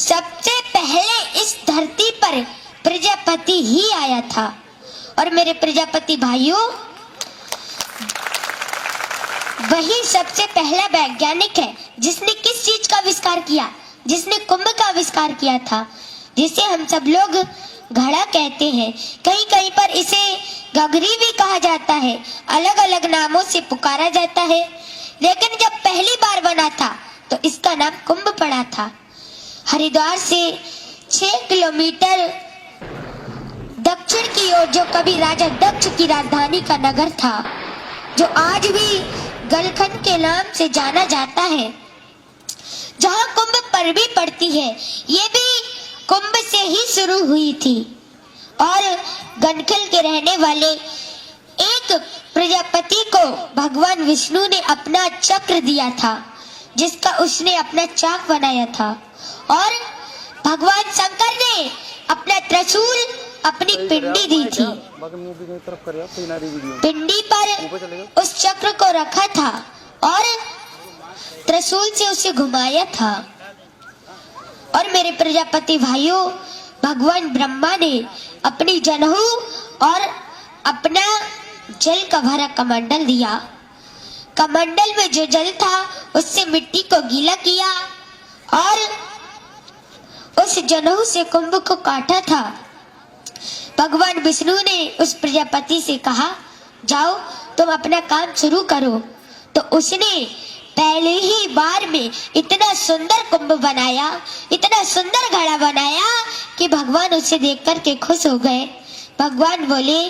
सबसे पहले इस धरती पर प्रजापति ही आया था। और मेरे प्रजापति भाइयों, वही सबसे पहला वैज्ञानिक है जिसने किस चीज का आविष्कार किया, जिसने कुंभ का आविष्कार किया था, जिसे हम सब लोग घड़ा कहते हैं। कहीं कहीं पर इसे गगरी भी कहा जाता है, अलग अलग नामों से पुकारा जाता है। लेकिन जब पहली बार बना था तो इसका नाम कुंभ पड़ा था। हरिद्वार से 6 किलोमीटर दक्षिण की ओर जो कभी राजा दक्ष की राजधानी का नगर था, जो आज भी गलखंड के नाम से जाना जाता है, जहाँ कुंभ पर्वी पड़ती है, ये भी कुंभ से ही शुरू हुई थी। और गनखल के रहने वाले एक प्रजापति को भगवान विष्णु ने अपना चक्र दिया था, जिसका उसने अपना चाक बनाया था। और भगवान शंकर ने अपना त्रिशूल, अपनी पिंडी दी थी। पिंडी पर उस चक्र को रखा था और त्रिशूल से उसे घुमाया था। और मेरे प्रजापति भाइयों, भगवान ब्रह्मा ने अपनी जनेऊ और अपना जल का भरा कमंडल दिया। कमंडल में जो जल था उससे मिट्टी को गीला किया और उस जनेऊ से कुंभ को काटा था। भगवान विष्णु ने उस प्रजापति से कहा, जाओ तुम अपना काम शुरू करो। तो उसने पहले ही बार में इतना सुंदर कुंभ बनाया, इतना सुंदर घड़ा बनाया कि भगवान उसे देख कर के खुश हो गए। भगवान बोले,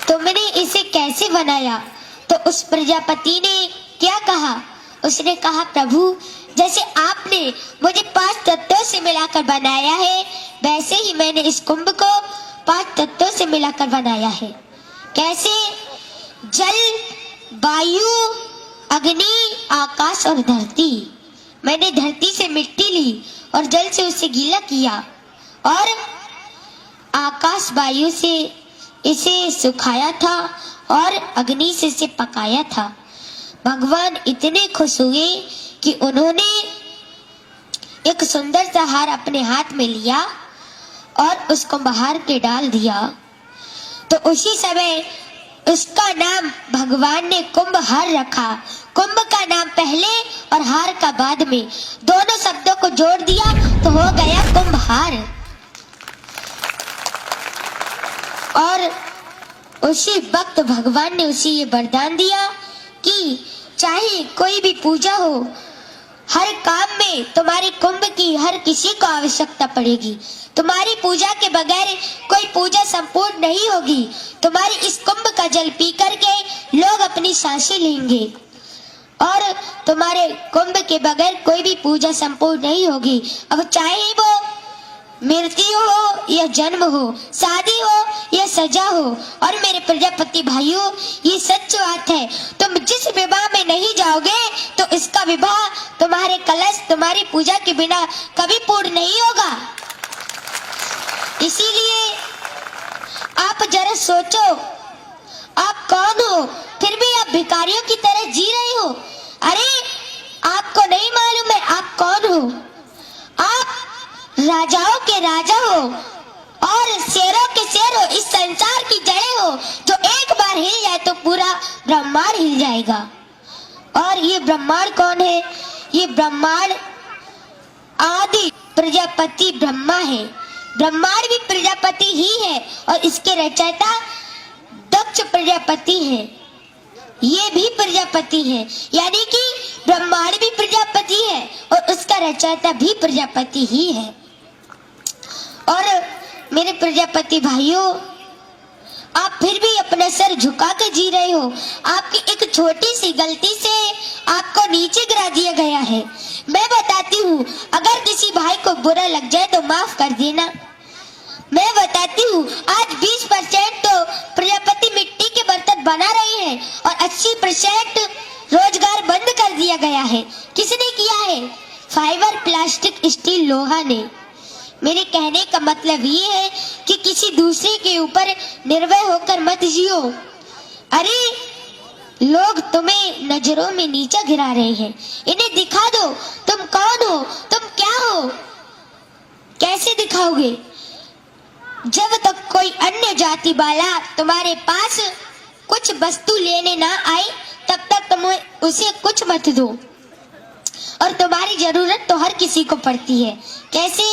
तुमने इसे कैसे बनाया? तो उस प्रजापति ने क्या कहा? उसने कहा, प्रभु जैसे आपने मुझे 5 तत्वों से मिलाकर बनाया है, वैसे ही मैंने इस कुंभ को 5 तत्वों से मिलाकर बनाया है। कैसे? जल, वायु, अग्नि, आकाश और धरती। मैंने धरती से मिट्टी ली और जल से उसे गीला किया और आकाश वायु से इसे सुखाया था और अग्नि से इसे पकाया था। भगवान इतने खुश हुए कि उन्होंने एक सुंदर सा हार अपने हाथ में लिया और उसको बाहर के डाल दिया। तो उसी समय उसका नाम भगवान ने कुंभ हार रखा। कुंभ का नाम पहले और हार का बाद में, दोनों शब्दों को जोड़ दिया तो हो गया कुंभ हार। और उसी वक्त भगवान ने उसे ये वरदान दिया कि चाहे कोई भी पूजा हो, हर काम में तुम्हारी कुंभ की हर किसी को आवश्यकता पड़ेगी। तुम्हारी पूजा के बगैर कोई पूजा संपूर्ण नहीं होगी। तुम्हारी इस कुंभ का जल पी करके लोग अपनी सांसें लेंगे और तुम्हारे कुंभ के बगैर कोई भी पूजा संपूर्ण नहीं होगी। अब चाहे वो मृत्यु हो या जन्म हो, शादी हो या सजा हो। और मेरे प्रजापति भाइयों, ये सच बात है, तुम जिस विवाह में नहीं जाओगे तो इसका विवाह, तुम्हारे कलश, तुम्हारी पूजा के बिना कभी पूर्ण नहीं होगा। इसीलिए आप जरा सोचो, आप कौन हो, फिर भी आप भिखारियों की तरह जी रहे हो। अरे आपको नहीं मालूम है आप कौन हो? आप राजाओं के राजा हो और शेरों के शेर हो, इस संसार की जड़ें हो। जो एक बार हिल जाए तो पूरा ब्रह्मांड हिल जाएगा। और ये ब्रह्मांड कौन है? ये ब्रह्मांड आदि प्रजापति ब्रह्मा है। ब्रह्मांड भी प्रजापति ही है और इसके रचयिता दक्ष प्रजापति है। ये भी प्रजापति है, यानी कि ब्रह्मांड भी प्रजापति है और उसका रचयिता भी प्रजापति ही है। और मेरे प्रजापति भाइयों, आप फिर भी अपना सर झुका कर जी रहे हो। आपकी एक छोटी सी गलती से आपको नीचे गिरा दिया गया है। मैं बताती हूँ, अगर किसी भाई को बुरा लग जाए तो माफ कर देना। मैं बताती हूँ, आज 20% तो प्रजापति मिट्टी के बर्तन बना रहे हैं और 80% रोजगार बंद कर दिया गया है। किसने किया है? फाइबर, प्लास्टिक, स्टील, लोहा ने। मेरे कहने का मतलब ये है कि किसी दूसरे के ऊपर निर्भय होकर मत जियो। अरे लोग तुम्हें नजरों में नीचा गिरा रहे हैं, इन्हें दिखा दो तुम कौन हो, तुम क्या हो। जाओगे। जब तक कोई अन्य जाति वाला तुम्हारे पास कुछ वस्तु लेने ना आए तब तक तुम उसे कुछ मत दो। और तुम्हारी जरूरत तो हर किसी को पड़ती है। कैसे?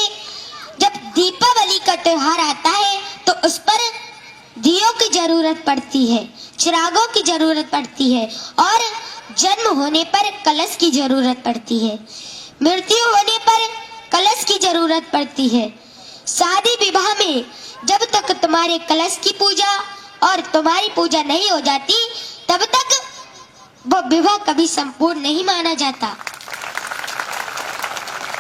जब दीपावली का त्योहार आता है तो उस पर दियों की जरूरत पड़ती है, चिरागों की जरूरत पड़ती है, और जन्म होने पर कलश की जरूरत पड़ती है, मृत्यु होने पर कलश की जरूरत पड़ती है। शादी विवाह में जब तक तुम्हारे कलश की पूजा और तुम्हारी पूजा नहीं हो जाती तब तक वो विवाह कभी संपूर्ण नहीं माना जाता।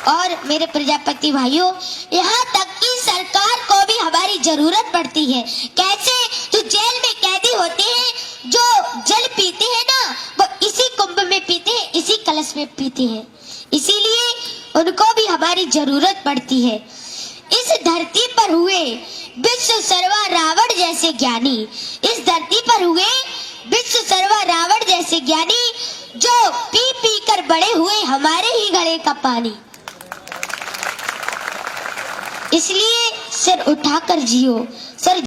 और मेरे प्रजापति भाइयों, यहाँ तक कि सरकार को भी हमारी जरूरत पड़ती है। कैसे? जो जेल में कैदी होते हैं, जो जल पीते हैं ना, वो इसी कुंभ में पीते हैं, इसी कलश में पीते हैं, इसीलिए उनको भी हमारी जरूरत पड़ती है। इस धरती पर हुए विश्व सर्वा रावण जैसे ज्ञानी, इस धरती पर हुए विश्व सर्वा रावण जैसे ज्ञानी, जो पी पी कर बड़े हुए हमारे ही गले का पानी। इसलिए सिर उठाकर जियो,